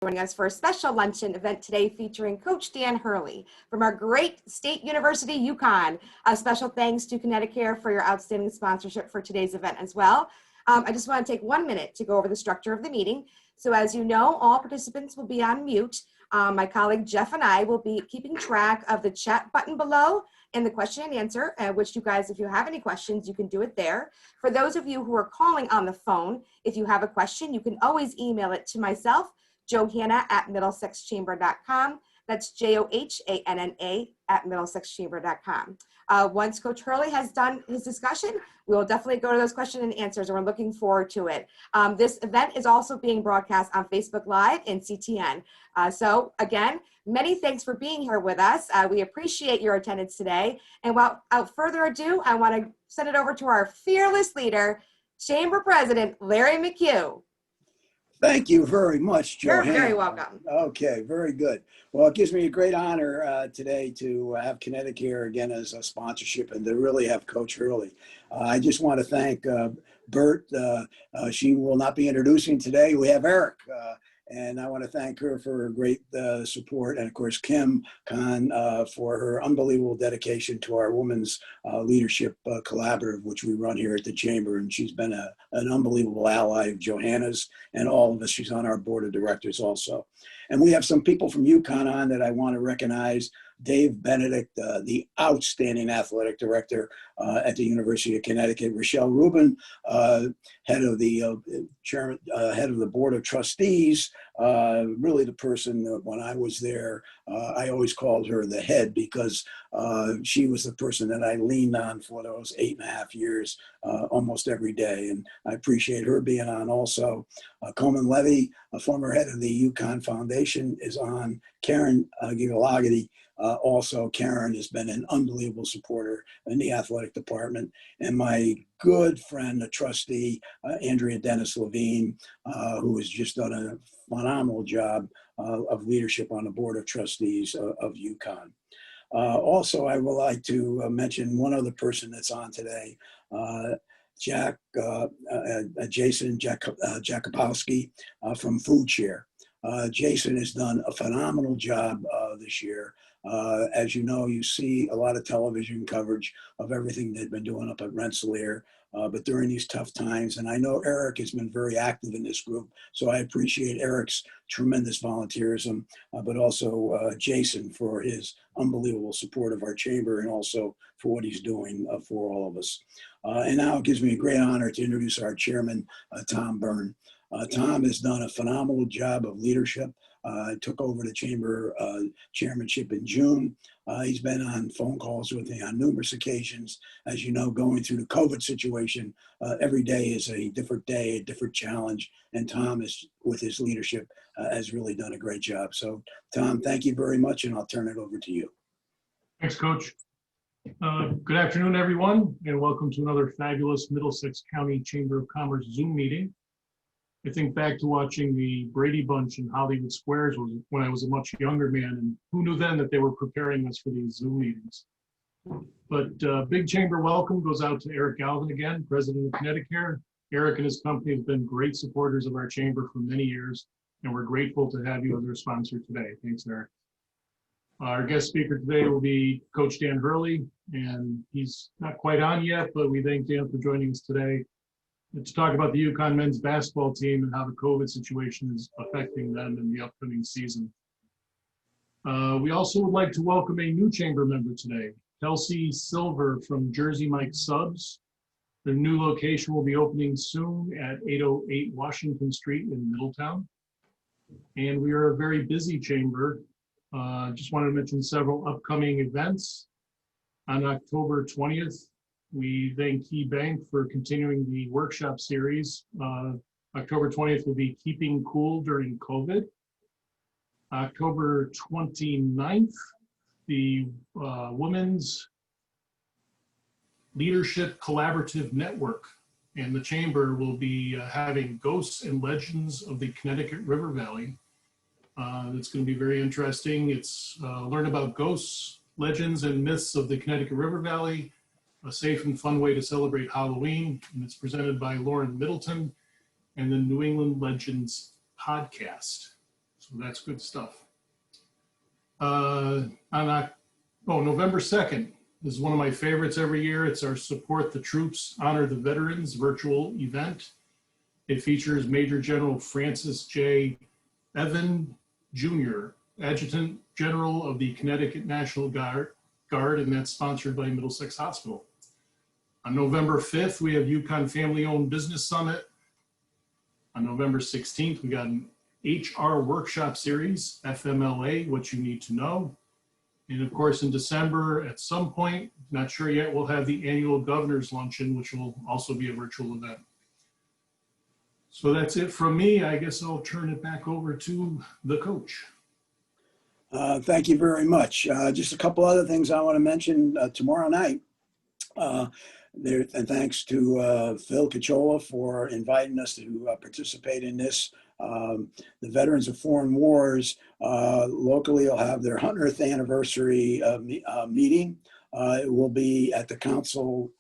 Joining us for a special luncheon event today featuring Coach Dan Hurley from our great state university, UConn. A special thanks to Connecticut for your outstanding sponsorship for today's event as well. I just want to take 1 minute to go over the structure of the meeting. So as you know, all participants will be on mute. My colleague Jeff and I will be keeping track of the chat button below and the question and answer, which you guys, if you have any questions, you can do it there. For those of you who are calling on the phone, if you have a question, you can always email it to myself, Johanna@middlesexchamber.com. That's Johanna @middlesexchamber.com. Once Coach Hurley has done his discussion, we will definitely go to those questions and answers, and we're looking forward to it. This event is also being broadcast on Facebook Live and CTN. So again, many thanks for being here with us. We appreciate your attendance today. And without further ado, I want to send it over to our fearless leader, Chamber President Larry McHugh. Thank you very much, Johanna. You're very welcome. Okay, very good. Well, it gives me a great honor today to have Connecticut here again as a sponsorship and to really have Coach Hurley. I just want to thank Bert. She will not be introducing today. We have Eric. And I want to thank her for her great support. And of course, Kim Khan for her unbelievable dedication to our Women's Leadership Collaborative, which we run here at the Chamber. And she's been an unbelievable ally of Johanna's and all of us. She's on our board of directors also. And we have some people from UConn on that I want to recognize. Dave Benedict, the outstanding athletic director at the University of Connecticut. Rochelle Rubin, head of the head of the board of trustees. Really the person that when I was there, I always called her the head because she was the person that I leaned on for those 8.5 years, almost every day. And I appreciate her being on also. Coleman Levy, a former head of the UConn Foundation, is on. Karen Gigalagati. Also, Karen has been an unbelievable supporter in the athletic department. And my good friend, a trustee, Andrea Dennis Levine, who has just done a phenomenal job of leadership on the board of trustees of UConn. Also, I would like to mention one other person that's on today, Jason Jakubowski from Food Share. Jason has done a phenomenal job this year. As you know, you see a lot of television coverage of everything they've been doing up at Rensselaer, but during these tough times, and I know Eric has been very active in this group, so I appreciate Eric's tremendous volunteerism, but also Jason for his unbelievable support of our chamber and also for what he's doing for all of us. And now it gives me a great honor to introduce our chairman, Tom Byrne. Tom has done a phenomenal job of leadership. Took over the chamber chairmanship in June. He's been on phone calls with me on numerous occasions. As you know, going through the COVID situation, every day is a different day, a different challenge. And Tom, is, with his leadership, has really done a great job. So, Tom, thank you very much, and I'll turn it over to you. Thanks, Coach. Good afternoon, everyone, and welcome to another fabulous Middlesex County Chamber of Commerce Zoom meeting. I think back to watching the Brady Bunch in Hollywood Squares when I was a much younger man, and who knew then that they were preparing us for these Zoom meetings. But big chamber welcome goes out to Eric Galvin again, president of Connecticut. Eric and his company have been great supporters of our chamber for many years, and we're grateful to have you as our sponsor today. Thanks, Eric. Our guest speaker today will be Coach Dan Hurley, and he's not quite on yet, but we thank Dan for joining us today to talk about the UConn men's basketball team and how the COVID situation is affecting them in the upcoming season. We also would like to welcome a new chamber member today, Kelsey Silver from Jersey Mike Subs. The new location will be opening soon at 808 Washington Street in Middletown. And we are a very busy chamber. Just wanted to mention several upcoming events. On October 20th, we thank KeyBank for continuing the workshop series. October 20th will be Keeping Cool During COVID. October 29th, the Women's Leadership Collaborative Network and the Chamber will be having Ghosts and Legends of the Connecticut River Valley. It's going to be very interesting. It's learn about ghosts, legends, and myths of the Connecticut River Valley, a safe and fun way to celebrate Halloween, and it's presented by Lauren Middleton and the New England Legends podcast. So So that's good stuff. November 2nd is one of my favorites every year. It's our Support the Troops, Honor the Veterans virtual event. It features Major General Francis J. Evan Jr., Adjutant General of the Connecticut National Guard, and that's sponsored by Middlesex Hospital. On November 5th, we have UConn Family Owned Business Summit. On November 16th, we got an HR workshop series, FMLA, What You Need to Know. And of course, in December, at some point, not sure yet, we'll have the annual Governor's Luncheon, which will also be a virtual event. So that's it from me. I guess I'll turn it back over to the coach. Thank you very much. Just a couple other things I want to mention tomorrow night. And thanks to Phil Cacciola for inviting us to participate in this. The Veterans of Foreign Wars locally will have their 100th anniversary meeting. It will be at the council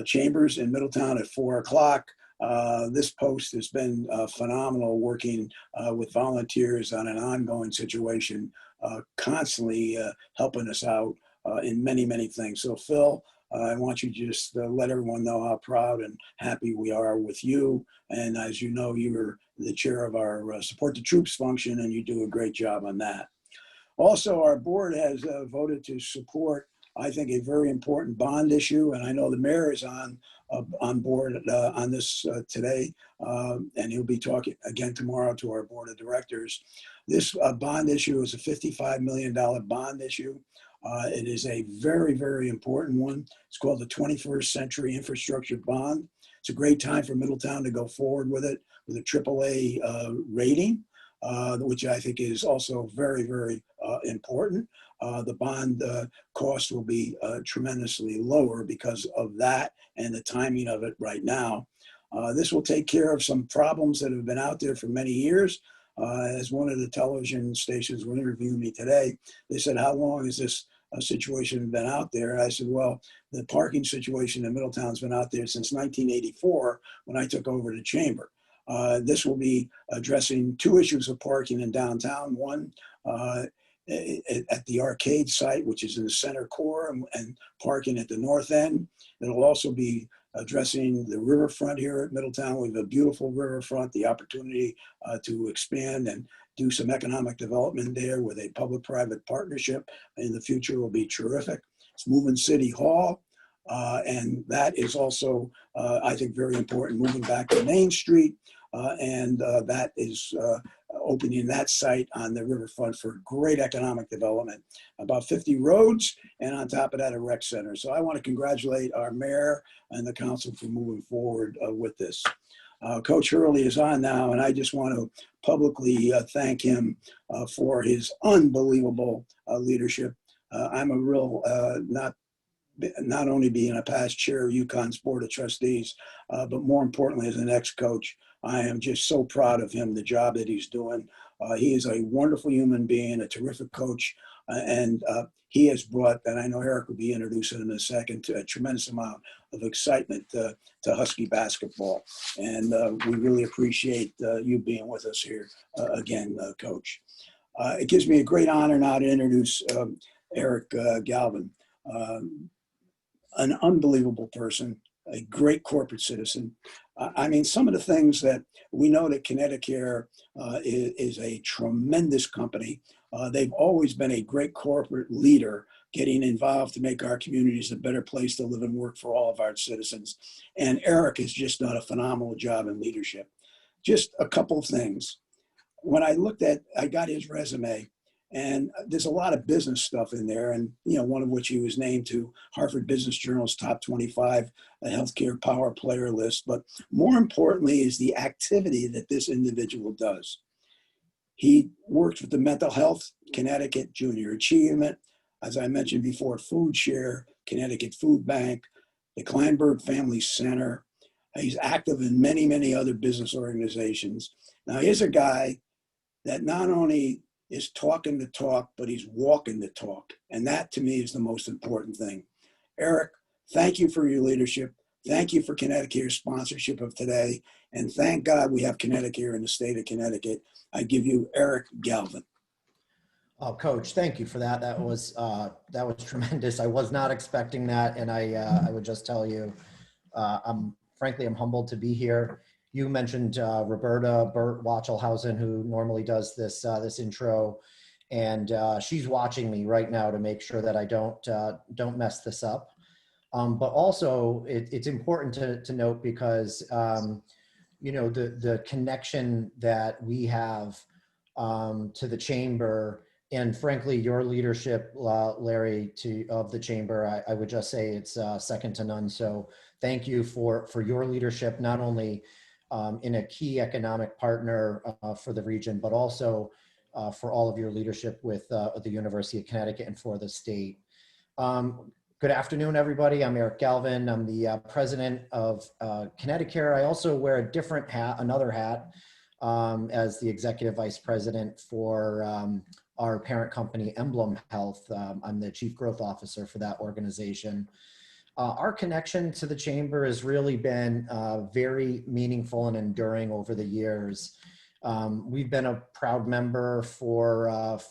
chambers in Middletown at 4 o'clock. This post has been phenomenal, working with volunteers on an ongoing situation, constantly helping us out in many, many things. So Phil, I want you to just let everyone know how proud and happy we are with you. And as you know, you're the chair of our Support the Troops function, and you do a great job on that. Also, our board has voted to support, I think, a very important bond issue, and I know the mayor is on board on this today, and he'll be talking again tomorrow to our board of directors. This bond issue is a $55 million bond issue. It is a very, very important one. It's called the 21st Century Infrastructure Bond. It's a great time for Middletown to go forward with it with a AAA rating, which I think is also very, very important. The bond cost will be tremendously lower because of that and the timing of it right now. This will take care of some problems that have been out there for many years. As one of the television stations will interview me today, they said, how long has this situation been out there? I said, well, the parking situation in Middletown's been out there since 1984 when I took over the chamber. This will be addressing two issues of parking in downtown. One, at the arcade site, which is in the center core, and parking at the north end. It'll also be addressing the riverfront here at Middletown. We have a beautiful riverfront, the opportunity to expand and do some economic development there with a public-private partnership in the future will be terrific. It's moving City Hall, and that is also, I think, very important, moving back to Main Street, and that is opening that site on the riverfront for great economic development. About 50 roads, and on top of that, a rec center. So I want to congratulate our mayor and the council for moving forward with this. Coach Hurley is on now, and I just want to publicly thank him for his unbelievable leadership. I'm a real, not only being a past chair of UConn's Board of Trustees, but more importantly, as an ex-coach, I am just so proud of him, the job that he's doing. He is a wonderful human being, a terrific coach, and he has brought, and I know Eric will be introducing in a second, to a tremendous amount of excitement to Husky basketball. And we really appreciate you being with us here again, Coach. It gives me a great honor now to introduce Eric Galvin, an unbelievable person, a great corporate citizen. I mean, some of the things that we know that Connecticut is a tremendous company. They've always been a great corporate leader, getting involved to make our communities a better place to live and work for all of our citizens. And Eric has just done a phenomenal job in leadership. Just a couple of things. When I got his resume, and there's a lot of business stuff in there, and one of which he was named to Harvard Business Journal's top 25 healthcare power player list. But more importantly is the activity that this individual does. He works with the Mental Health Connecticut Junior Achievement, as I mentioned before, Food Share, Connecticut Food Bank, the Kleinberg Family Center. He's active in many, many other business organizations. Now, here's a guy that not only is talking the talk, but he's walking the talk. And that to me is the most important thing. Eric, thank you for your leadership. Thank you for Connecticut's sponsorship of today. And thank God we have Connecticut in the state of Connecticut. I give you Eric Galvin. Coach, thank you for that. That was tremendous. I was not expecting that, and I would just tell you, I'm humbled to be here. You mentioned Bert Wachelhausen, who normally does this intro, and she's watching me right now to make sure that I don't mess this up. But also, it's important to note because the connection that we have to the chamber. And frankly, your leadership, Larry, of the chamber, I would just say it's second to none. So thank you for your leadership, not only in a key economic partner for the region, but also for all of your leadership with the University of Connecticut and for the state. Good afternoon, everybody. I'm Eric Galvin. I'm the president of Connecticut. I also wear a different hat, another hat, as the executive vice president for our parent company, Emblem Health. I'm the chief growth officer for that organization. Our connection to the chamber has really been very meaningful and enduring over the years. We've been a proud member of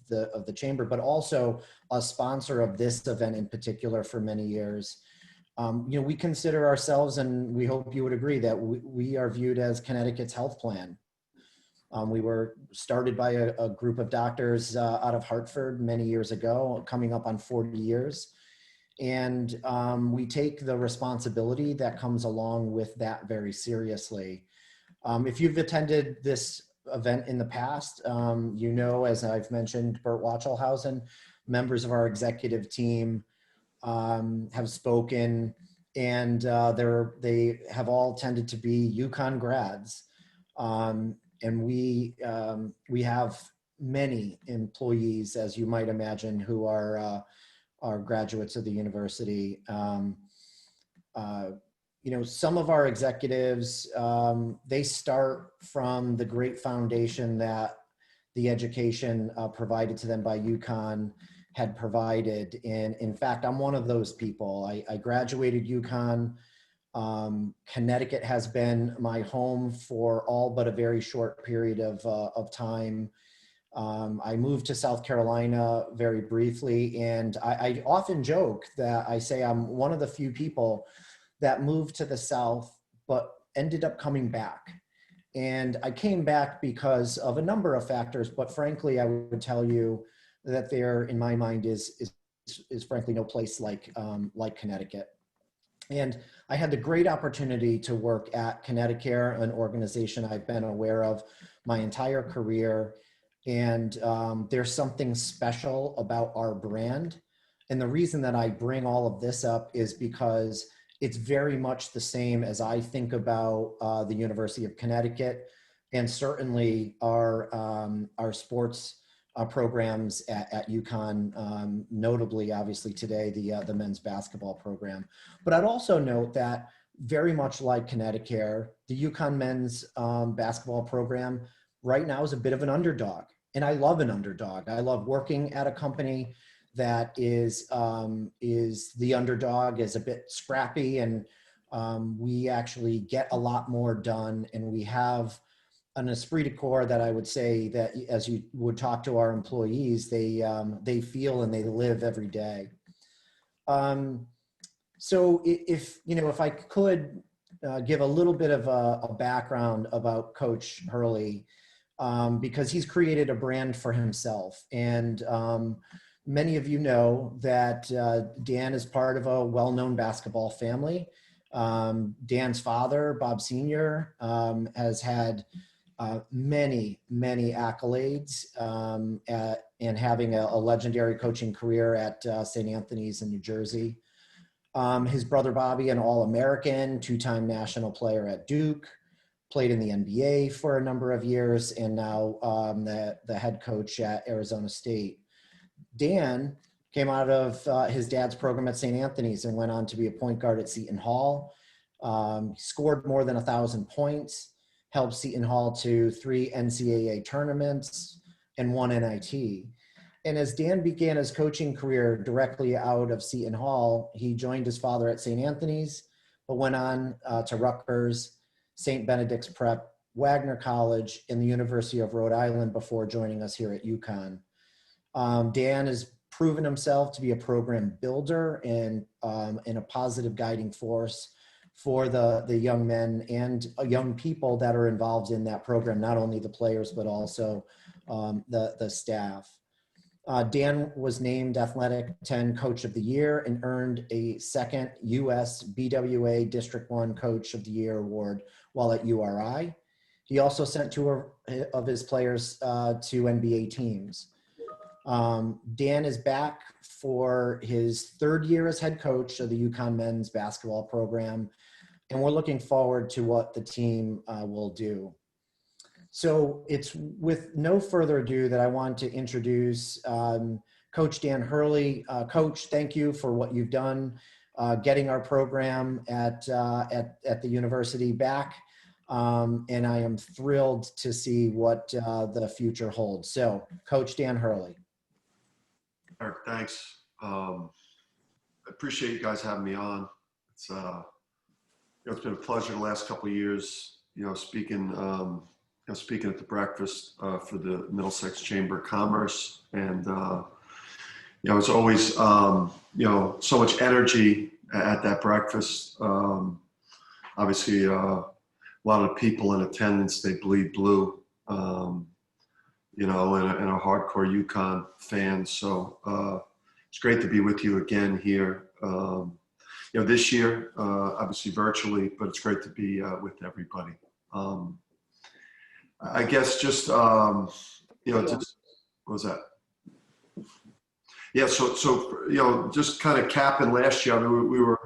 the chamber, but also a sponsor of this event in particular for many years. We consider ourselves, and we hope you would agree, that we are viewed as Connecticut's health plan. We were started by a group of doctors out of Hartford many years ago, coming up on 40 years. And we take the responsibility that comes along with that very seriously. If you've attended this event in the past, as I've mentioned, Bert Wachelhausen, members of our executive team have spoken, and they have all tended to be UConn grads. And we have many employees, as you might imagine, who are graduates of the university. Some of our executives, they start from the great foundation that the education provided to them by UConn had provided. And in fact, I'm one of those people. I graduated UConn. Connecticut has been my home for all but a very short period of time. I moved to South Carolina very briefly, and I often joke that I say I'm one of the few people that moved to the South but ended up coming back. And I came back because of a number of factors, but frankly, I would tell you that there, in my mind, is frankly no place like Connecticut. And I had the great opportunity to work at Connecticut, an organization I've been aware of my entire career. And there's something special about our brand. And the reason that I bring all of this up is because it's very much the same as I think about the University of Connecticut, and certainly our sports programs at UConn, notably, obviously today, the men's basketball program. But I'd also note that very much like Connecticut, the UConn men's basketball program right now is a bit of an underdog. And I love an underdog. I love working at a company that is the underdog, is a bit scrappy, and we actually get a lot more done, and we have an esprit de corps that I would say that, as you would talk to our employees, they feel and they live every day. So if I could give a little bit of a background about Coach Hurley, because he's created a brand for himself. And many of you know that Dan is part of a well-known basketball family. Dan's father, Bob Sr., has had many accolades and having a legendary coaching career at St. Anthony's in New Jersey. His brother Bobby, an All-American, two-time national player at Duke, played in the NBA for a number of years, and now the head coach at Arizona State. Dan came out of his dad's program at St. Anthony's and went on to be a point guard at Seton Hall. He scored more than 1,000 points, helped Seton Hall to 3 NCAA tournaments and 1 NIT. And as Dan began his coaching career directly out of Seton Hall, he joined his father at St. Anthony's, but went on to Rutgers, St. Benedict's Prep, Wagner College, and the University of Rhode Island before joining us here at UConn. Dan has proven himself to be a program builder and a positive guiding force for the young men and young people that are involved in that program, not only the players, but also the staff. Dan was named Athletic 10 Coach of the Year and earned a second U.S. BWA District 1 Coach of the Year award while at URI. He also sent two of his players to NBA teams. Dan is back for his third year as head coach of the UConn men's basketball program, and we're looking forward to what the team will do. So it's with no further ado that I want to introduce Coach Dan Hurley. Coach, thank you for what you've done getting our program at the university back. And I am thrilled to see what the future holds. So, Coach Dan Hurley. Eric, thanks. I appreciate you guys having me on. It's it's been a pleasure the last couple of years. Speaking at the breakfast for the Middlesex Chamber of Commerce, and it's always so much energy at that breakfast. Obviously, a lot of the people in attendance, they bleed blue. And a hardcore UConn fan. So it's great to be with you again here. This year, obviously virtually, but it's great to be with everybody. I guess just what was that? Yeah. So just kind of capping last year. I mean, we were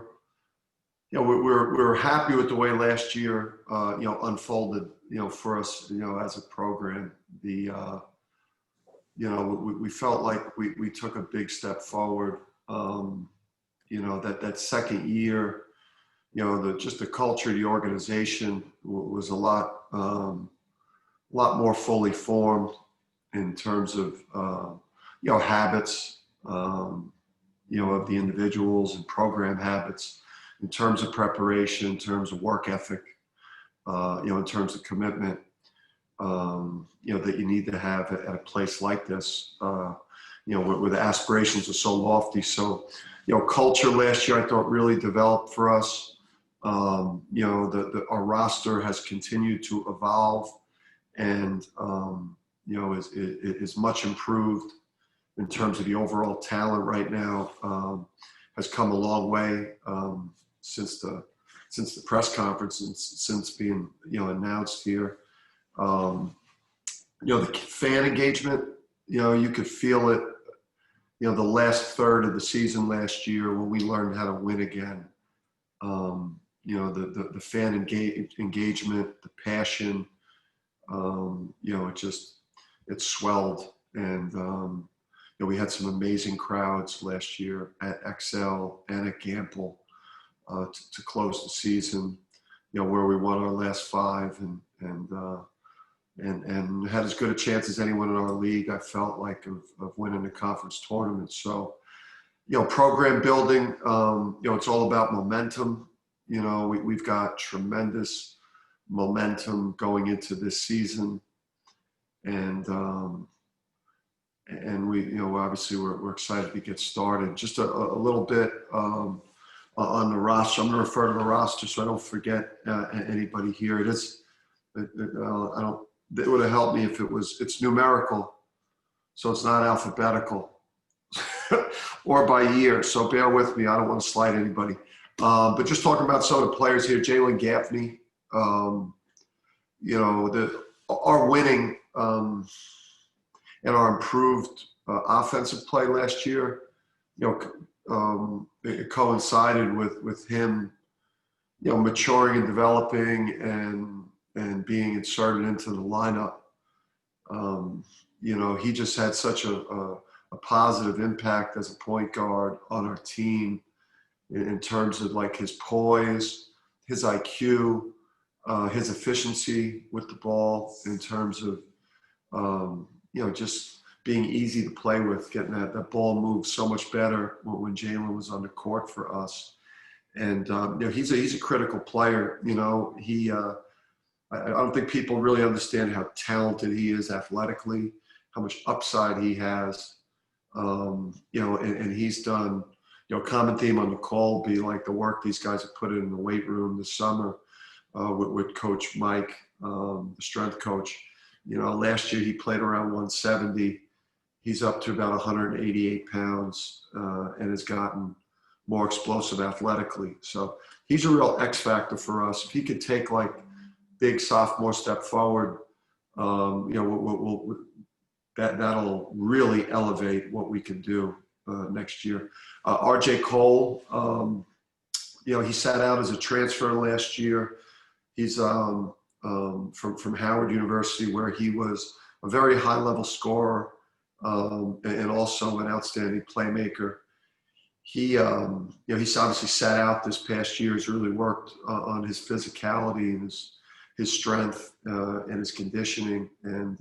happy with the way last year unfolded. For us, as a program, we felt like we took a big step forward. That second year, the culture, the organization was a lot more fully formed in terms of habits, of the individuals and program habits, in terms of preparation, in terms of work ethic, in terms of commitment, that you need to have at a place like this, where the aspirations are so lofty. So, culture last year I thought really developed for us. Our roster has continued to evolve and, is much improved in terms of the overall talent right now. Has come a long way since the press conference and since being announced here. The fan engagement, you could feel it. The last third of the season last year when we learned how to win again. The fan engagement, the passion. It swelled, and we had some amazing crowds last year at XL and at Gamble to close the season. Where we won our last 5 and had as good a chance as anyone in our league, I felt like, of winning the conference tournament. So, program building, it's all about momentum. We've got tremendous momentum going into this season. And we, obviously we're excited to get started. Just a little bit on the roster. I'm going to refer to the roster so I don't forget anybody here. It would have helped me if it's numerical, so it's not alphabetical or by year. So bear with me. I don't want to slight anybody. But just talking about some of the players here, Jalen Gaffney, our winning and our improved offensive play last year, it coincided with him, maturing and developing and being inserted into the lineup. He just had such a positive impact as a point guard on our team in terms of like his poise, his IQ, his efficiency with the ball, in terms of, just being easy to play with, getting that ball moved so much better when Jalen was on the court for us. And he's a critical player. I don't think people really understand how talented he is athletically, how much upside he has. And he's done, common theme on the call be like the work these guys have put in the weight room this summer with Coach Mike, the strength coach. Last year he played around 170. He's up to about 188 pounds and has gotten more explosive athletically. So he's a real X factor for us. If he could take like big sophomore step forward, that'll really elevate what we can do next year. RJ Cole, he sat out as a transfer last year. He's from Howard University, where he was a very high level scorer and also an outstanding playmaker. He's obviously sat out this past year. He's really worked on his physicality and his strength and his conditioning. And,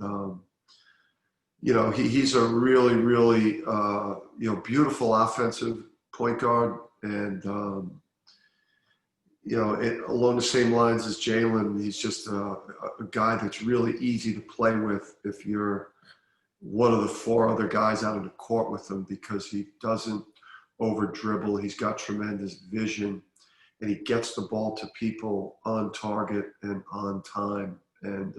he's a really, really, beautiful offensive point guard. And, along the same lines as Jalen, he's just a guy that's really easy to play with if you're one of the four other guys out on the court with him, because he doesn't over dribble. He's got tremendous vision, and he gets the ball to people on target and on time. And,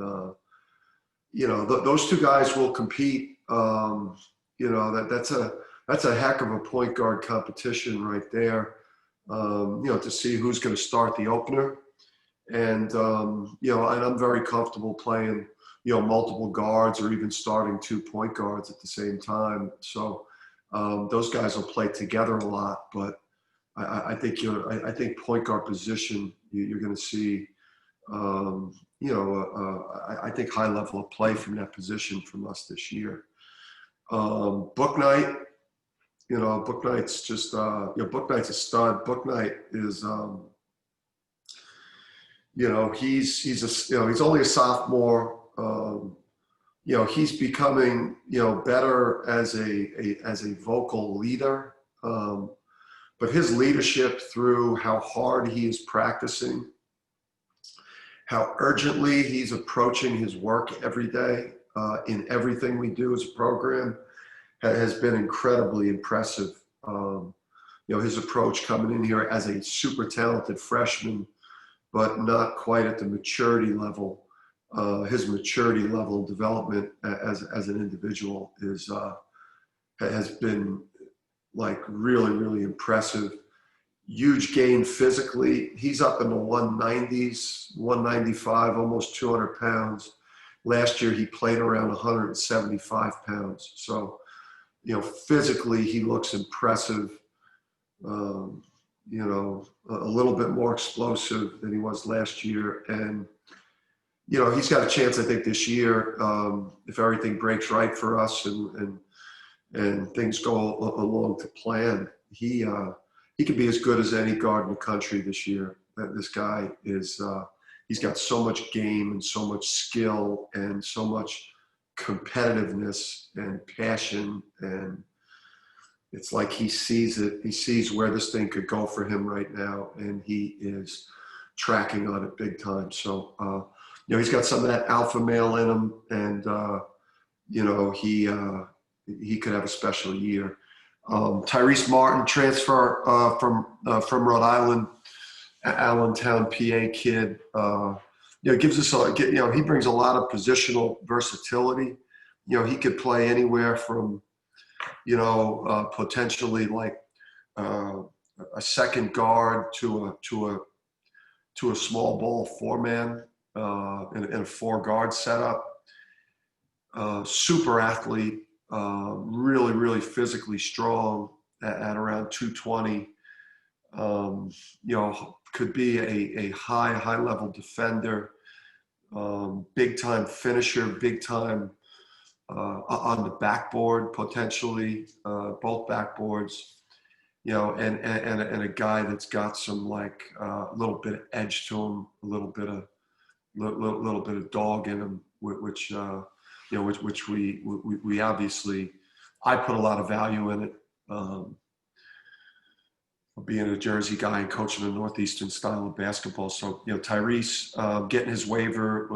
those two guys will compete. That's a heck of a point guard competition right there. To see who's going to start the opener. And, and I'm very comfortable playing, multiple guards or even starting 2 point guards at the same time. So those guys will play together a lot, but I think point guard position, you're going to see, I think high level of play from that position from us this year. Book Night. Book Knight's just, Book Knight's a stud. Book Knight is, he's only a sophomore. He's becoming, better as a vocal leader. But his leadership through how hard he is practicing, how urgently he's approaching his work every day in everything we do as a program, has been incredibly impressive. His approach coming in here as a super talented freshman, but not quite at the maturity level. His maturity level of development as an individual has been like really, really impressive. Huge gain physically. He's up in the 190s, 195, almost 200 pounds. Last year he played around 175 pounds. So, physically he looks impressive. A little bit more explosive than he was last year. And, he's got a chance, I think, this year, if everything breaks right for us and things go along to plan, he could be as good as any guard in the country this year. This guy is, he's got so much game and so much skill and so much competitiveness and passion, and it's like he sees it. He sees where this thing could go for him right now, and he is tracking on it big time. So, he's got some of that alpha male in him, and he could have a special year. Tyrese Martin, transfer from Rhode Island, Allentown, PA kid. Gives us he brings a lot of positional versatility. He could play anywhere from, potentially like a second guard to a small ball 4-man in a 4-guard setup. Super athlete, really, really physically strong at around 220. Could be a high level defender, big time finisher, big time on the backboard, potentially both backboards, and a guy that's got some like a little bit of edge to him, a little bit of dog in him, which which we obviously, I put a lot of value in it. Being a Jersey guy and coaching a Northeastern style of basketball. So, Tyrese getting his waiver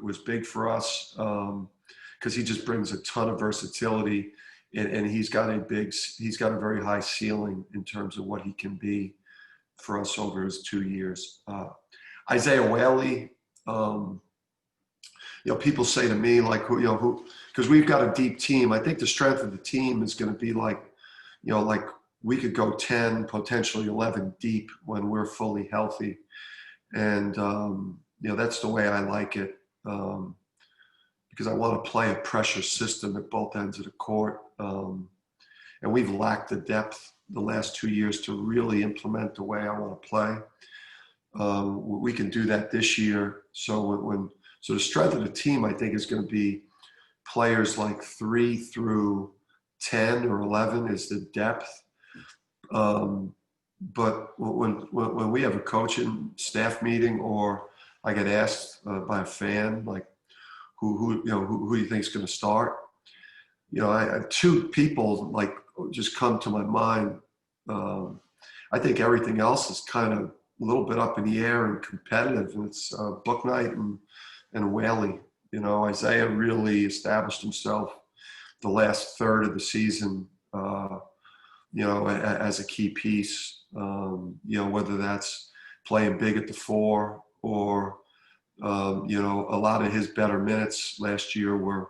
was big for us because he just brings a ton of versatility, and he's got a very high ceiling in terms of what he can be for us over his 2 years. Isaiah Whaley, people say to me like, who, because we've got a deep team. I think the strength of the team is going to be like we could go 10, potentially 11 deep when we're fully healthy. And, that's the way I like it because I want to play a pressure system at both ends of the court. And we've lacked the depth the last 2 years to really implement the way I want to play. We can do that this year. So so the strength of the team, I think, is going to be players like 3 through 10 or 11 is the depth. But when we have a coaching staff meeting, or I get asked by a fan, like who do you think is going to start? I 2 people like just come to my mind. I think everything else is kind of a little bit up in the air and competitive, and it's Bouknight and Whaley. Isaiah really established himself the last third of the season. As a key piece, whether that's playing big at the 4 or, a lot of his better minutes last year were,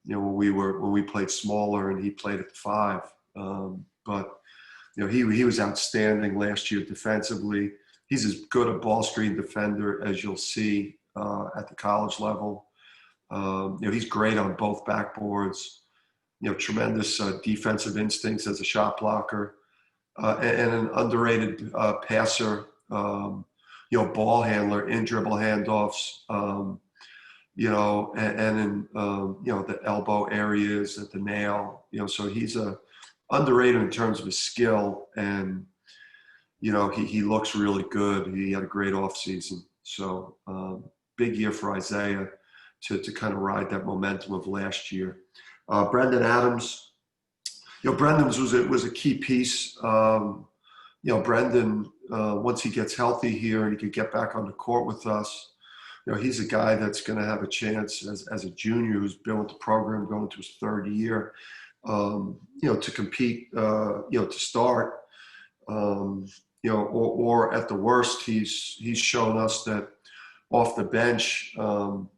when we played smaller and he played at the 5. But he was outstanding last year defensively. He's as good a ball screen defender as you'll see at the college level. He's great on both backboards. Tremendous defensive instincts as a shot blocker, and an underrated passer, ball handler in dribble handoffs, and in, the elbow areas at the nail, so he's underrated in terms of his skill, and, he looks really good. He had a great offseason. So big year for Isaiah to kind of ride that momentum of last year. Brendan Adams, Brendan was a key piece. Brendan, once he gets healthy here and he could get back on the court with us, he's a guy that's going to have a chance as a junior who's been with the program going into his 3rd year, to compete, to start, or at the worst, he's shown us that off the bench,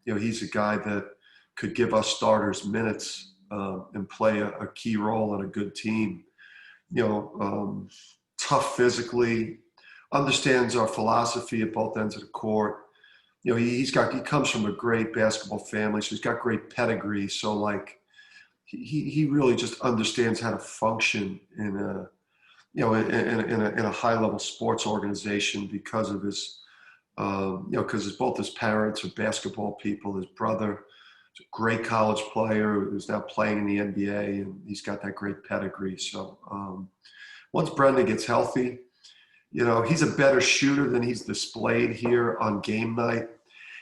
he's a guy that could give us starters minutes. And play a key role on a good team. Tough physically, understands our philosophy at both ends of the court. He comes from a great basketball family, so he's got great pedigree. So like, he really just understands how to function in a high level sports organization because of his, because both his parents are basketball people. His brother, a great college player who's now playing in the NBA, and he's got that great pedigree. So once Brendan gets healthy, he's a better shooter than he's displayed here on game night.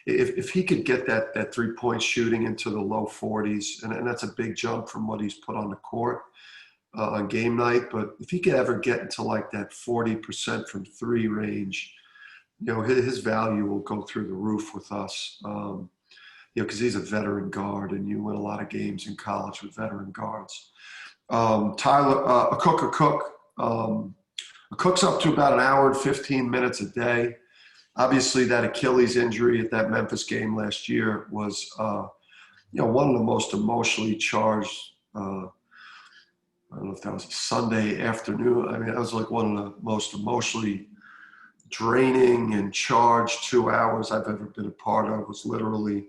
If he could get that 3-point shooting into the low 40s, and that's a big jump from what he's put on the court on game night. But if he could ever get into like that 40% from 3 range, his value will go through the roof with us. Because he's a veteran guard, and you win a lot of games in college with veteran guards. Tyler, a cook. A cook's up to about 1 hour and 15 minutes a day. Obviously, that Achilles injury at that Memphis game last year was, one of the most emotionally charged. I don't know if that was a Sunday afternoon. I mean, that was like one of the most emotionally draining and charged 2 hours I've ever been a part of. It was literally,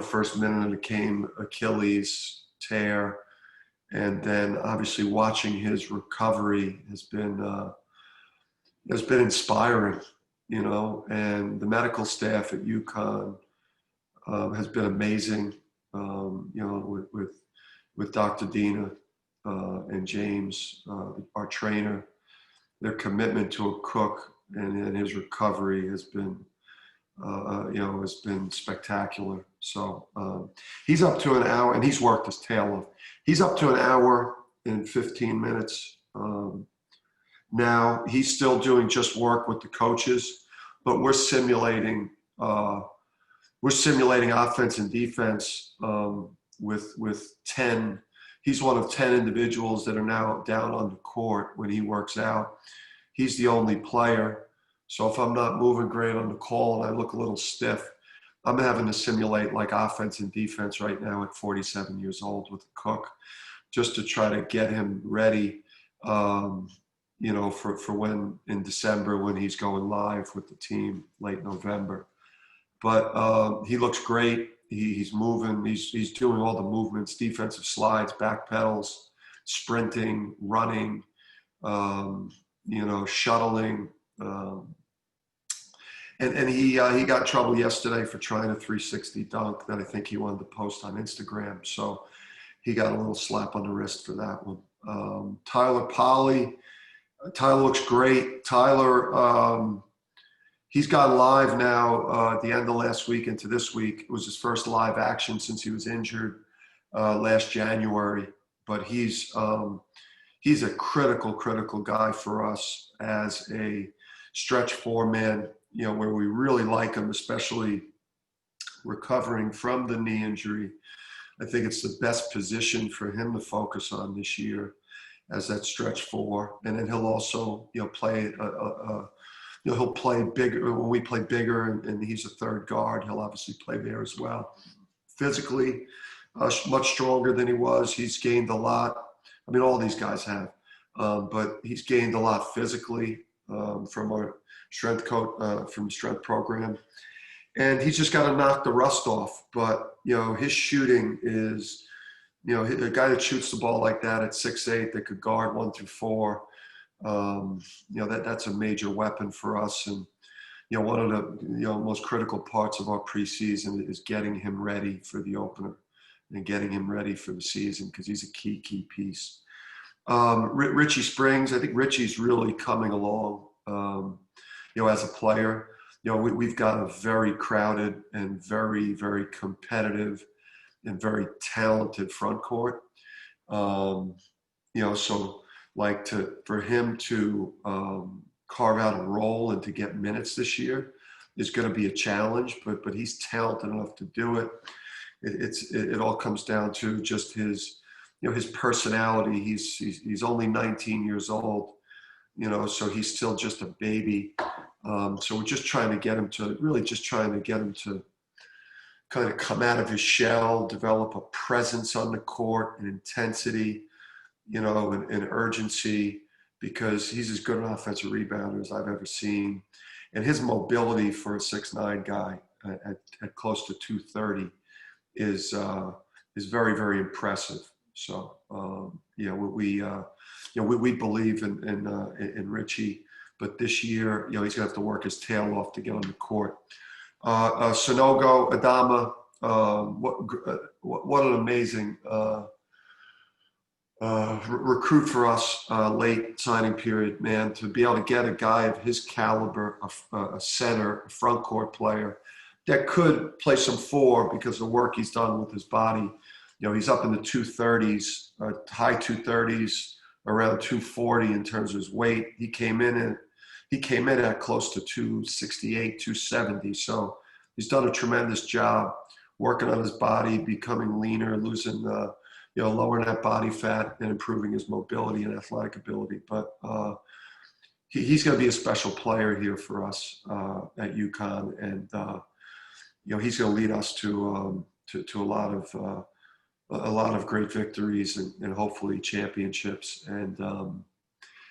first minute of the game, Achilles tear. And then obviously watching his recovery has been inspiring, and the medical staff at UConn has been amazing, with Dr. Dina and James, our trainer. Their commitment to a cook and his recovery has been spectacular. So he's up to an hour, and he's worked his tail off. He's up to an hour and 15 minutes. Now he's still doing just work with the coaches, but we're simulating offense and defense with 10. He's one of 10 individuals that are now down on the court when he works out. He's the only player. So if I'm not moving great on the call and I look a little stiff, I'm having to simulate like offense and defense right now at 47 years old with a cook, just to try to get him ready, for when in December when he's going live with the team late November. But he looks great. He's moving. He's doing all the movements, defensive slides, back pedals, sprinting, running, shuttling. And he got in trouble yesterday for trying a 360 dunk that I think he wanted to post on Instagram. So he got a little slap on the wrist for that one. Tyler Polly. Tyler looks great. Tyler, he's gone live now at the end of last week into this week. It was his first live action since he was injured last January. But he's a critical guy for us as a stretch four man, where we really like him, especially recovering from the knee injury. I think it's the best position for him to focus on this year as that stretch four. And then he'll also, play he'll play bigger when we play bigger, and he's a third guard. He'll obviously play there as well. Physically, much stronger than he was. He's gained a lot. I mean, all these guys have, but he's gained a lot physically from our strength coach, from the strength program, and he's just got to knock the rust off. But his shooting is, a guy that shoots the ball like that at 6'8", that could guard 1 through 4. That's a major weapon for us. And, one of the, most critical parts of our preseason is getting him ready for the opener and getting him ready for the season, because he's a key piece. Richie Springs, I think Richie's really coming along, as a player. We've got a very crowded and very, very competitive and very talented front court. So like for him to carve out a role and to get minutes this year is going to be a challenge, but he's talented enough to do it. It all comes down to just his personality. He's only 19 years old, so he's still just a baby. So we're just trying to get him to kind of come out of his shell, develop a presence on the court, an intensity, and urgency, because he's as good an offensive rebounder as I've ever seen. And his mobility for a 6'9" guy at close to 230 is very, very impressive. So, we believe in Richie, but this year, he's gonna have to work his tail off to get on the court. Sonogo Adama, what an amazing recruit for us, late signing period, man, to be able to get a guy of his caliber, a center, a front court player that could play some 4 because of the work he's done with his body. He's up in the 230s, high 230s, around 240 in terms of his weight. He came in at close to 268, 270. So he's done a tremendous job working on his body, becoming leaner, losing, lowering that body fat and improving his mobility and athletic ability. But he's going to be a special player here for us at UConn, and he's going to lead us to a lot of great victories and hopefully championships. And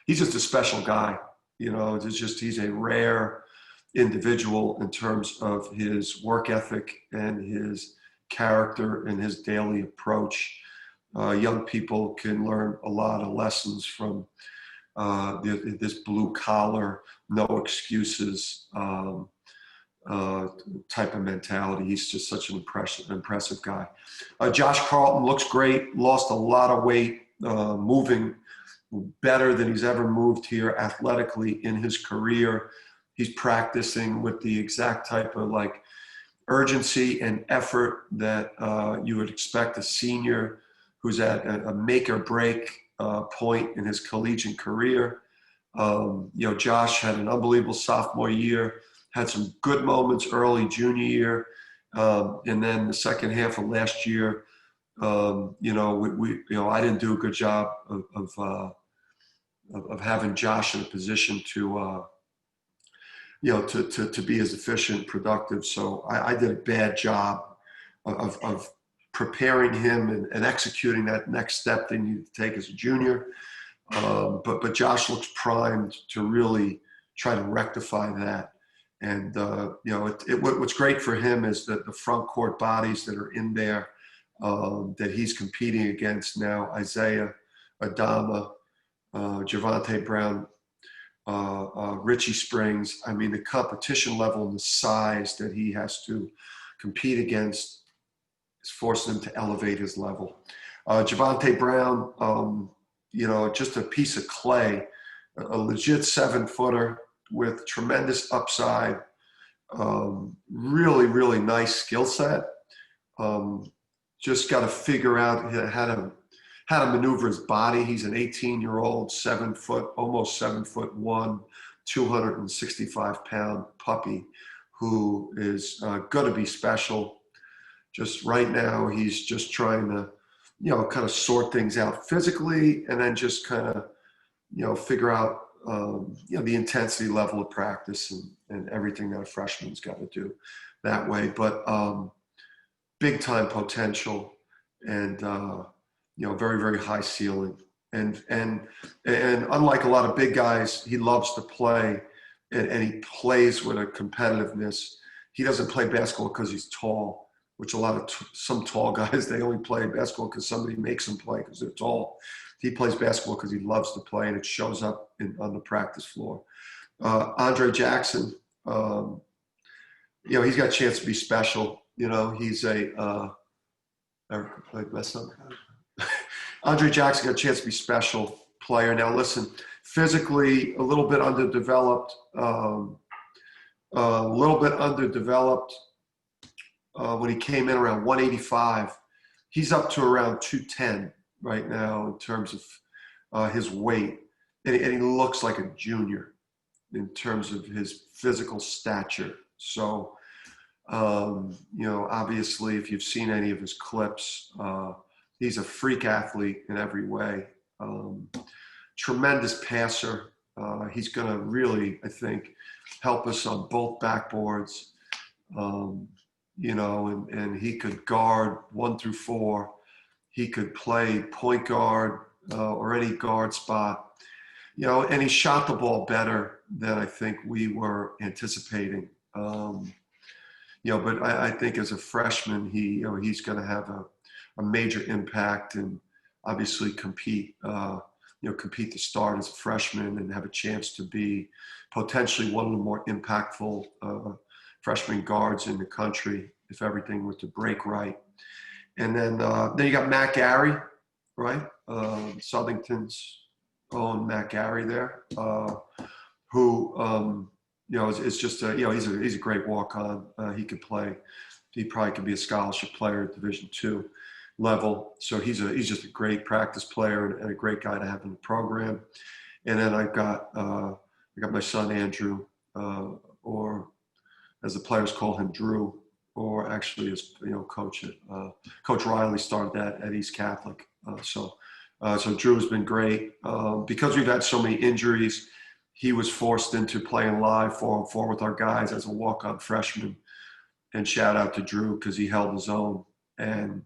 he's just a special guy. He's a rare individual in terms of his work ethic and his character and his daily approach. Young people can learn a lot of lessons from this blue collar, no excuses type of mentality. He's just such an impressive guy. Josh Carlton looks great, lost a lot of weight, moving better than he's ever moved here athletically in his career. He's practicing with the exact type of urgency and effort that you would expect a senior who's at a make or break point in his collegiate career. Josh had an unbelievable sophomore year, had some good moments early junior year, and then the second half of last year, I didn't do a good job of having Josh in a position to be as efficient, productive. So I did a bad job of preparing him and executing that next step they needed to take as a junior. But Josh looks primed to really try to rectify that. And, what's great for him is that the front court bodies that are in there that he's competing against now, Isaiah, Adama, Javante Brown, Richie Springs. I mean, the competition level and the size that he has to compete against is forcing him to elevate his level. Javante Brown, just a piece of clay, a legit 7-footer with tremendous upside, really, really nice skill set. Just got to figure out how to maneuver his body. He's an 18-year-old, 7 foot, almost 7'1", 265-pound puppy who is going to be special. Just right now, he's just trying to, kind of sort things out physically, and then just kind of, figure out, the intensity level of practice and everything that a freshman's got to do that way. But big time potential and, very, very high ceiling. And unlike a lot of big guys, he loves to play and he plays with a competitiveness. He doesn't play basketball because he's tall, which some tall guys, they only play basketball because somebody makes them play because they're tall. He plays basketball because he loves to play, and it shows up on the practice floor. Andre Jackson, he's got a chance to be special. He's Andre Jackson got a chance to be special player. Now listen, physically a little bit underdeveloped, when he came in around 185. He's up to around 210 right now in terms of his weight. And he looks like a junior in terms of his physical stature. So, obviously, if you've seen any of his clips, he's a freak athlete in every way. Tremendous passer. He's going to really, I think, help us on both backboards. And he could guard 1 through 4. He could play point guard or any guard spot. And he shot the ball better than I think we were anticipating. But I think as a freshman, he's going to have a major impact and obviously compete to start as a freshman and have a chance to be potentially one of the more impactful freshman guards in the country if everything were to break right. And then you got Matt Gary, right? Southington's own Matt Gary there, who is just he's a great walk-on. He could play. He probably could be a scholarship player at Division II level. So he's just a great practice player and a great guy to have in the program. And then I got my son Andrew, or as the players call him, Drew, or actually as Coach Riley started that at East Catholic. So Drew has been great because we've had so many injuries. He was forced into playing live 4-on-4 with our guys as a walk-on freshman. And shout out to Drew because he held his own. And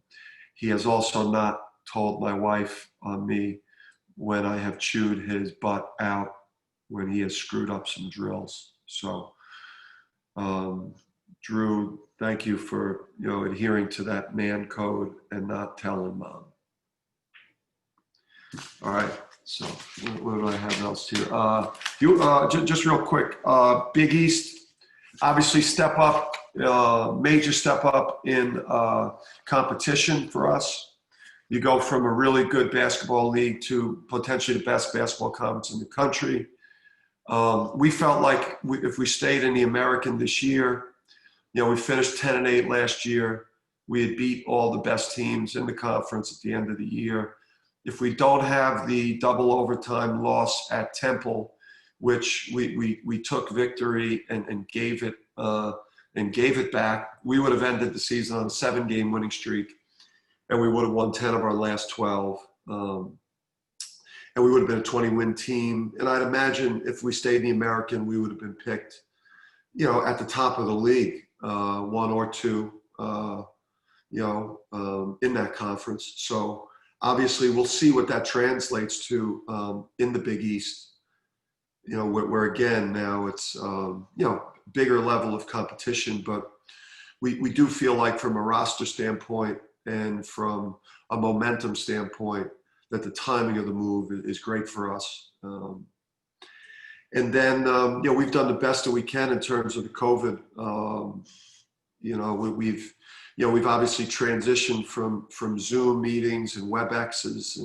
he has also not told my wife on me when I have chewed his butt out when he has screwed up some drills. So, Drew, thank you for adhering to that man code and not telling Mom. All right. So what do I have else here? Just real quick, Big East, obviously step up, major step up in competition for us. You go from a really good basketball league to potentially the best basketball conference in the country. We felt like if we stayed in the American this year, we finished 10-8 last year. We had beat all the best teams in the conference at the end of the year. If we don't have the double overtime loss at Temple, which we took victory and gave it back, we would have ended the season on a 7-game winning streak, and we would have won 10 of our last 12. And we would have been a 20-win team. And I'd imagine if we stayed in the American, we would have been picked, at the top of the league, 1 or 2, in that conference. So obviously we'll see what that translates to in the Big East, where again, now it's, bigger level of competition, but we do feel like from a roster standpoint and from a momentum standpoint, that the timing of the move is great for us. And then, we've done the best that we can in terms of the COVID. We've obviously transitioned from Zoom meetings and WebExes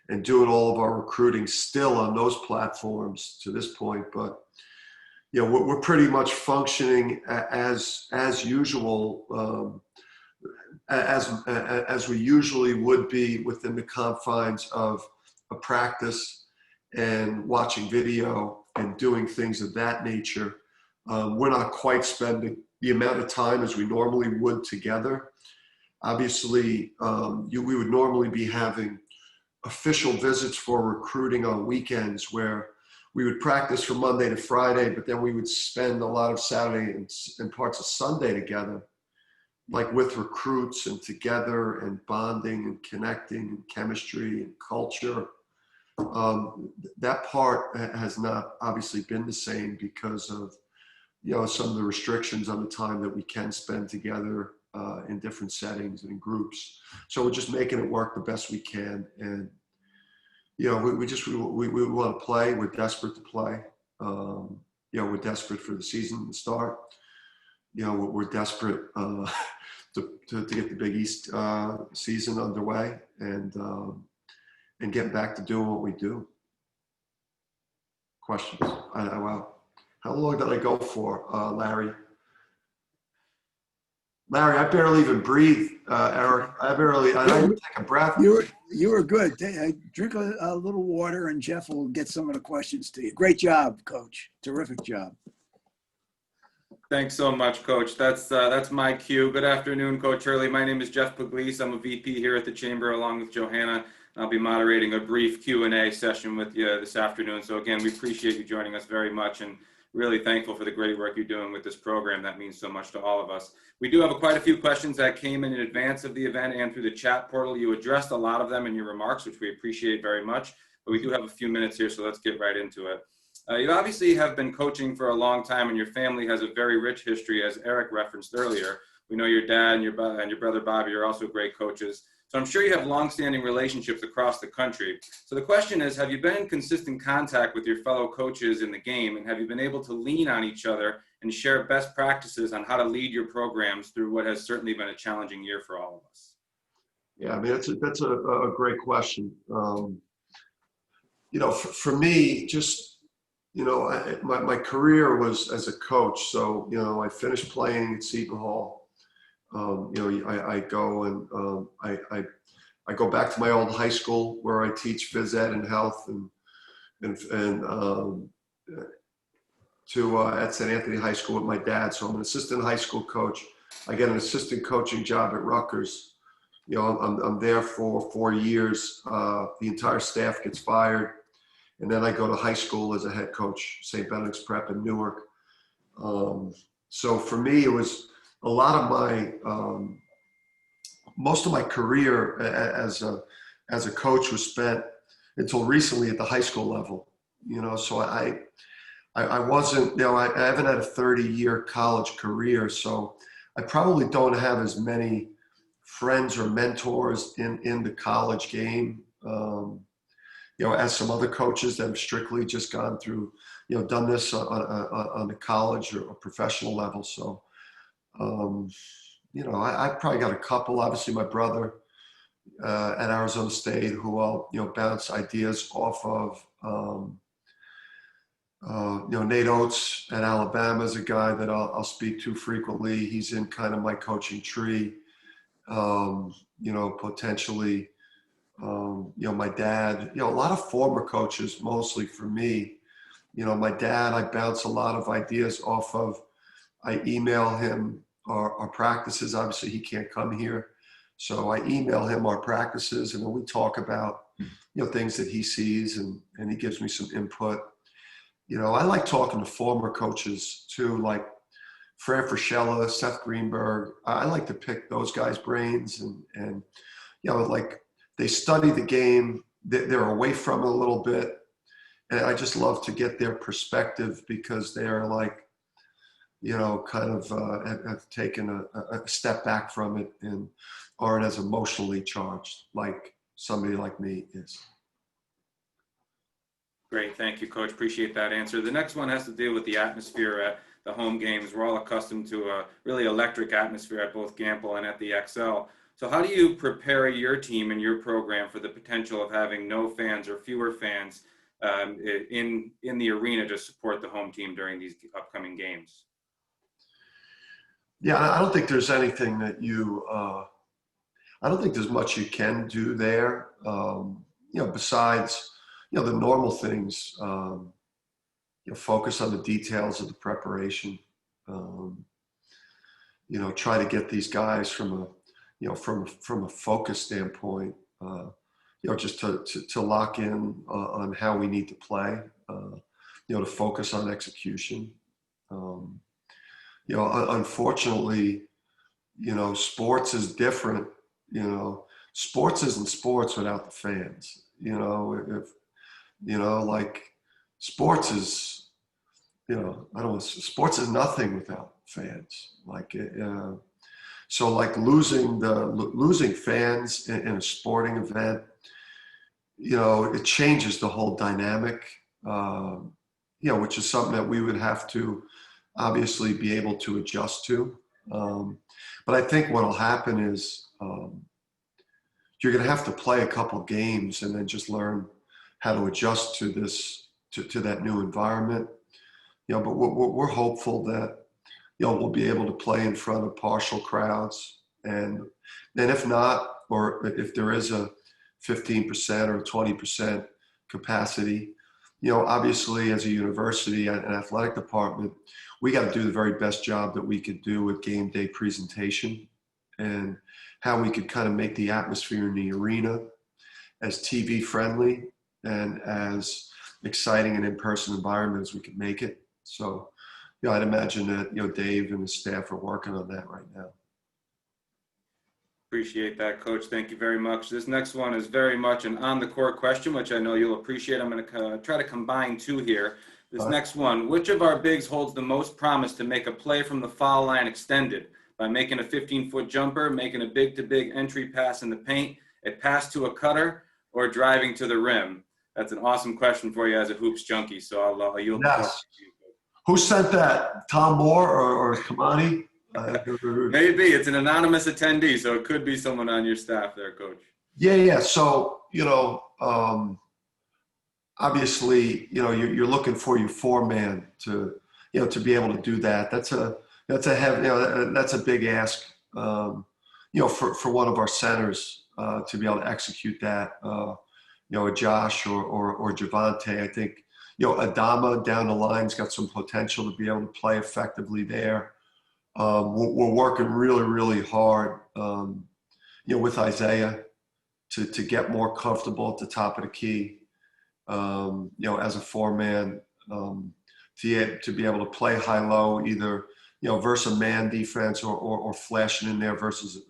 and doing all of our recruiting still on those platforms to this point. But, we're pretty much functioning as usual, as we usually would be within the confines of a practice and watching video and doing things of that nature. We're not quite spending the amount of time as we normally would together. Obviously, we would normally be having official visits for recruiting on weekends where we would practice from Monday to Friday, but then we would spend a lot of Saturday and parts of Sunday together, like with recruits and together and bonding and connecting and chemistry and culture. That part has not obviously been the same because of, some of the restrictions on the time that we can spend together in different settings and in groups. So we're just making it work the best we can. And, we want to play. We're desperate to play. We're desperate for the season to start. We're desperate to get the Big East season underway and get back to doing what we do. Questions? Wow. How long did I go for, Larry? Larry, I barely even breathe, Eric. I didn't take a breath. You were good. Drink a little water and Jeff will get some of the questions to you. Great job, Coach. Terrific job. Thanks so much, Coach. That's my cue. Good afternoon, Coach Hurley. My name is Jeff Pugliese. I'm a VP here at the Chamber along with Johanna. I'll be moderating a brief Q&A session with you this afternoon. So again, we appreciate you joining us very much and really thankful for the great work you're doing with this program. That means so much to all of us. We do have quite a few questions that came in advance of the event and through the chat portal. You addressed a lot of them in your remarks, which we appreciate very much, but we do have a few minutes here, so let's get right into it. You obviously have been coaching for a long time and your family has a very rich history, as Eric referenced earlier. We know your dad and your brother Bobby are also great coaches. So I'm sure you have longstanding relationships across the country. So the question is, have you been in consistent contact with your fellow coaches in the game, and have you been able to lean on each other and share best practices on how to lead your programs through what has certainly been a challenging year for all of us? Yeah, I mean, that's a great question. For me, just, my career was as a coach. So, I finished playing at Seton Hall. I go and I go back to my old high school where I teach phys ed and health and at St. Anthony High School with my dad. So I'm an assistant high school coach. I get an assistant coaching job at Rutgers. I'm there for 4 years. The entire staff gets fired. And then I go to high school as a head coach, St. Benedict's Prep in Newark. So for me, it was a lot of my, most of my career as a coach was spent until recently at the high school level, so I wasn't, I haven't had a 30-year college career, so I probably don't have as many friends or mentors in the college game, as some other coaches that have strictly just gone through, done this on the college or professional level. So, I probably got a couple. Obviously, my brother at Arizona State, who I'll bounce ideas off of. Nate Oates at Alabama is a guy that I'll speak to frequently. He's in kind of my coaching tree. Potentially, my dad, a lot of former coaches, mostly for me. My dad, I bounce a lot of ideas off of. I email him our practices. Obviously, he can't come here. So I email him our practices, and then we talk about, things that he sees, and he gives me some input. I like talking to former coaches too, like Fran Fraschilla, Seth Greenberg. I like to pick those guys' brains and like they study the game. They're away from it a little bit. And I just love to get their perspective because they're like, kind of have taken a step back from it and aren't as emotionally charged like somebody like me is. Great, thank you, Coach. Appreciate that answer. The next one has to deal with the atmosphere at the home games. We're all accustomed to a really electric atmosphere at both Gamble and at the XL. So how do you prepare your team and your program for the potential of having no fans or fewer fans in the arena to support the home team during these upcoming games? Yeah, I don't think there's anything that I don't think there's much you can do there, besides, the normal things, focus on the details of the preparation, try to get these guys from a focus standpoint, just to lock in on how we need to play, to focus on execution. Unfortunately, sports is different. Sports isn't sports without the fans. Like sports is, sports is nothing without fans. Like, so like losing fans in a sporting event, it changes the whole dynamic, which is something that we would have to obviously be able to adjust to. But I think what'll happen is you're going to have to play a couple games and then just learn how to adjust to that new environment. But we're hopeful that, we'll be able to play in front of partial crowds. And then if not, or if there is a 15% or 20% capacity, obviously as a university and an athletic department, we got to do the very best job that we could do with game day presentation and how we could kind of make the atmosphere in the arena as TV friendly and as exciting an in-person environment as we could make it. So, I'd imagine that, Dave and his staff are working on that right now. Appreciate that, Coach. Thank you very much. This next one is very much an on-the-court question, which I know you'll appreciate. I'm going to try to combine two here. This next one, which of our bigs holds the most promise to make a play from the foul line extended by making a 15-foot jumper, making a big-to-big entry pass in the paint, a pass to a cutter, or driving to the rim? That's an awesome question for you as a hoops junkie, so I'll yield the floor to you. Who sent that? Tom Moore or Kamani? Maybe. It's an anonymous attendee, so it could be someone on your staff there, Coach. Yeah. So, obviously, you're looking for your four-man to be able to do that. That's a heavy, that's a big ask, for one of our centers to be able to execute that. A Josh or Javante. I think, Adama down the line's got some potential to be able to play effectively there. We're working really, really hard, with Isaiah to get more comfortable at the top of the key, as a four-man, to be able to play high-low, either, versus a man defense or flashing in there versus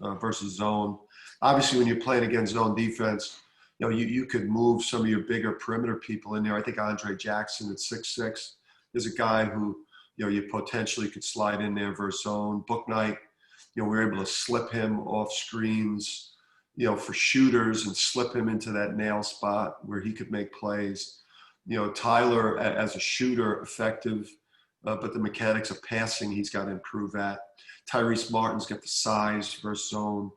zone. Obviously, when you're playing against zone defense, you could move some of your bigger perimeter people in there. I think Andre Jackson at 6'6" is a guy who, you potentially could slide in there versus zone. Book night, we were able to slip him off screens, for shooters and slip him into that nail spot where he could make plays. Tyler as a shooter, effective, but the mechanics of passing, he's got to improve at. Tyrese Martin's got the size versus zone,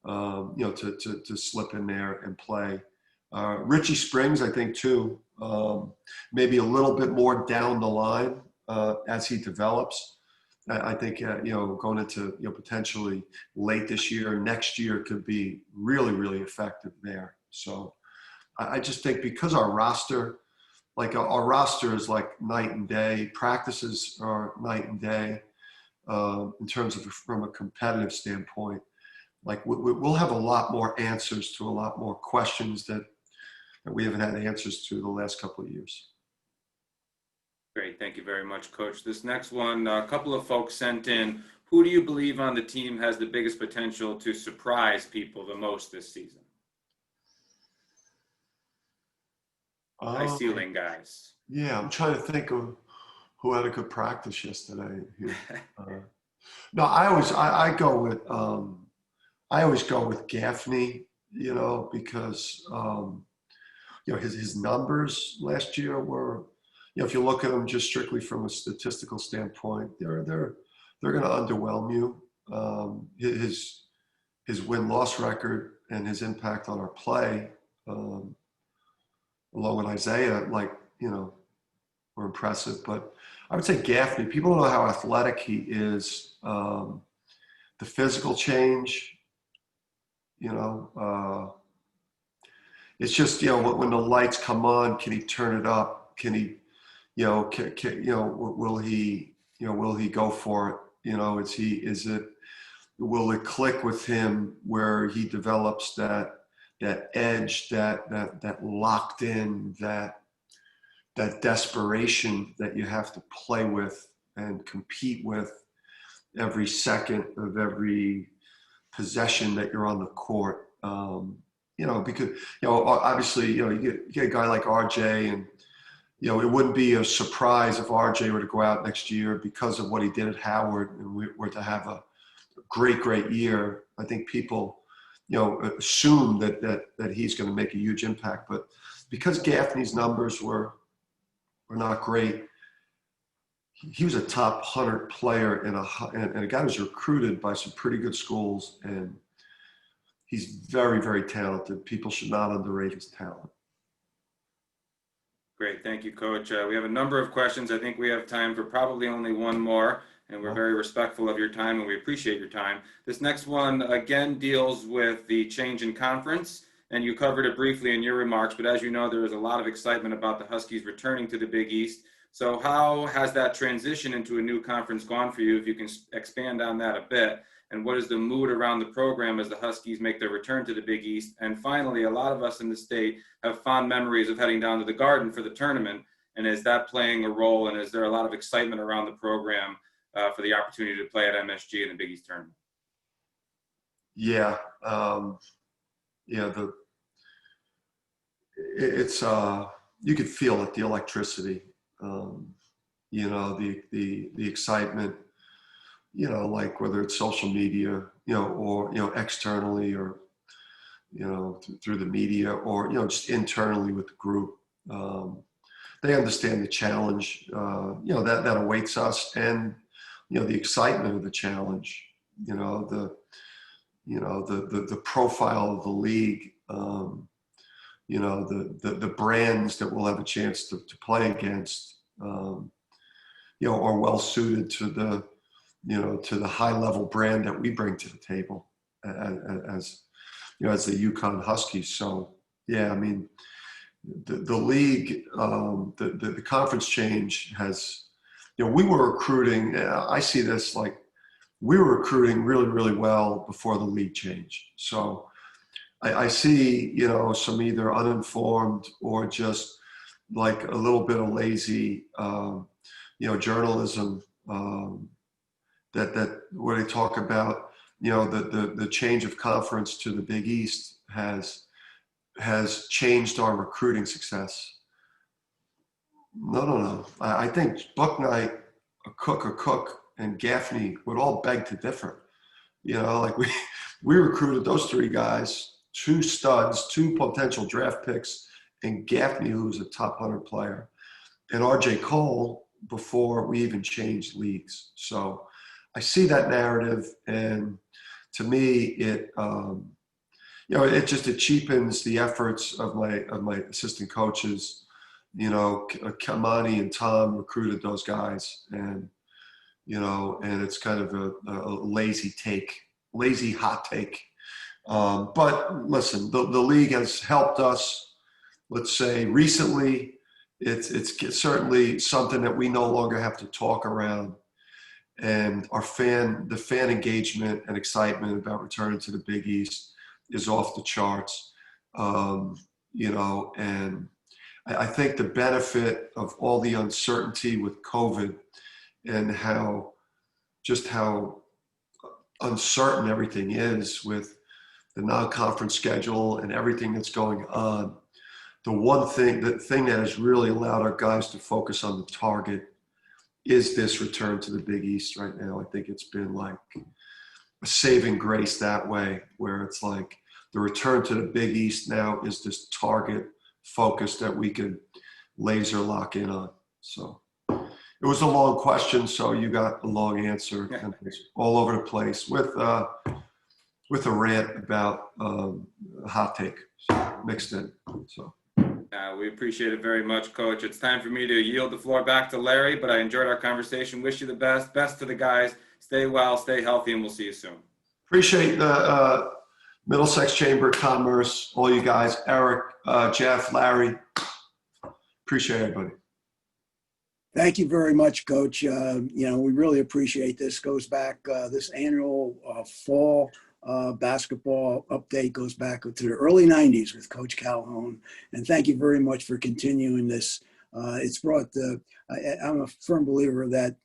to slip in there and play. Richie Springs, I think too, maybe a little bit more down the line as he develops. I think, going into, potentially late this year, next year could be really, really effective there. So I just think because our roster, our roster is like night and day, practices are night and day in terms of from a competitive standpoint. Like we'll have a lot more answers to a lot more questions that we haven't had answers to the last couple of years. Great, thank you very much, Coach. This next one, a couple of folks sent in. Who do you believe on the team has the biggest potential to surprise people the most this season? High ceiling guys. Yeah, I'm trying to think of who had a good practice yesterday here. No, I always go with Gaffney, because his numbers last year were, if you look at them just strictly from a statistical standpoint, they're going to underwhelm you. His win-loss record and his impact on our play, along with Isaiah, were impressive. But I would say Gaffney. People don't know how athletic he is. The physical change, it's just, when the lights come on, can he turn it up? Can he, will he go for it? Will it click with him where he develops that edge, that locked in, that desperation that you have to play with and compete with every second of every possession that you're on the court. Because, obviously, you get a guy like RJ, and, it wouldn't be a surprise if RJ were to go out next year because of what he did at Howard and we were to have a great year. I think people, assume that he's going to make a huge impact. But because Gaffney's numbers were not great, he was a top 100 player and a guy who's recruited by some pretty good schools, and he's very, very talented. People should not underrate his talent. Great, thank you, Coach. We have a number of questions. I think we have time for probably only one more, and we're very respectful of your time, and we appreciate your time. This next one, again, deals with the change in conference, and you covered it briefly in your remarks, but as you know, there is a lot of excitement about the Huskies returning to the Big East. So how has that transition into a new conference gone for you, if you can expand on that a bit? And what is the mood around the program as the Huskies make their return to the Big East? And finally, a lot of us in the state have fond memories of heading down to the Garden for the tournament. And is that playing a role? And is there a lot of excitement around the program for the opportunity to play at MSG in the Big East tournament? Yeah. It's you could feel it, the electricity, the excitement, like whether it's social media, or, externally, or, through the media, or, just internally with the group. They understand the challenge, that awaits us, and, the excitement of the challenge, the profile of the league, the brands that we'll have a chance to play against, are well suited to the high level brand that we bring to the table as the UConn Huskies. So yeah, I mean, the league, the conference change has, we were recruiting. I see this like we were recruiting really, really well before the league changed. So I see, some either uninformed or just like a little bit of lazy, journalism, that where they talk about, the change of conference to the Big East has changed our recruiting success. No. I think Bucknight, a Cook, and Gaffney would all beg to differ. Like we recruited those three guys, 2 studs, 2 potential draft picks, and Gaffney, who's a top 100 player, and RJ Cole before we even changed leagues. So I see that narrative, and to me, it it cheapens the efforts of my assistant coaches. Kamani and Tom recruited those guys, and it's kind of a lazy hot take. But listen, the league has helped us. Let's say recently, it's certainly something that we no longer have to talk around, and the fan engagement and excitement about returning to the Big East is off the charts. And I think the benefit of all the uncertainty with COVID and how uncertain everything is with the non-conference schedule and everything that's going on. The thing that has really allowed our guys to focus on the target is this return to the Big East right now. I think it's been like a saving grace that way, where it's like the return to the Big East now is this target focus that we could laser lock in on. So it was a long question, so you got a long answer, and it's all over the place with a rant about a hot take mixed in. So. We appreciate it very much, Coach. It's time for me to yield the floor back to Larry, but I enjoyed our conversation. Wish you the best. Best to the guys. Stay well, stay healthy, and we'll see you soon. Appreciate the Middlesex Chamber of Commerce, all you guys, Eric, Jeff, Larry. Appreciate everybody. Thank you very much, Coach. We really appreciate this. Goes back, this annual fall basketball update goes back to the early 90s with Coach Calhoun. And thank you very much for continuing this. It's brought I'm a firm believer that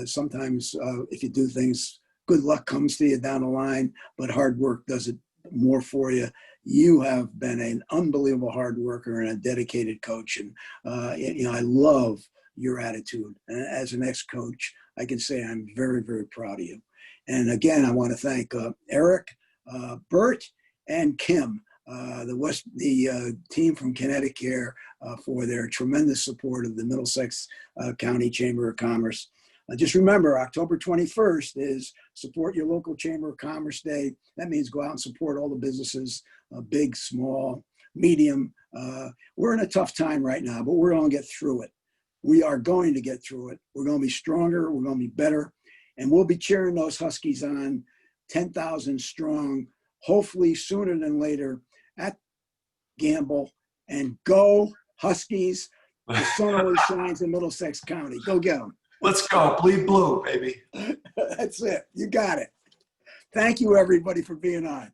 sometimes if you do things, good luck comes to you down the line, but hard work does it more for you. You have been an unbelievable hard worker and a dedicated coach. And, I love your attitude. And as an ex-coach, I can say I'm very, very proud of you. And again, I want to thank Eric, Bert, and Kim, the team from Connecticut, for their tremendous support of the Middlesex County Chamber of Commerce. Just remember, October 21st is Support Your Local Chamber of Commerce Day. That means go out and support all the businesses, big, small, medium. We're in a tough time right now, but we're going to get through it. We are going to get through it. We're going to be stronger. We're going to be better. And we'll be cheering those Huskies on 10,000 strong, hopefully sooner than later at Gamble. And go Huskies. The sun always shines in Middlesex County. Go get them. Let's go. Bleed blue, baby. That's it. You got it. Thank you, everybody, for being on.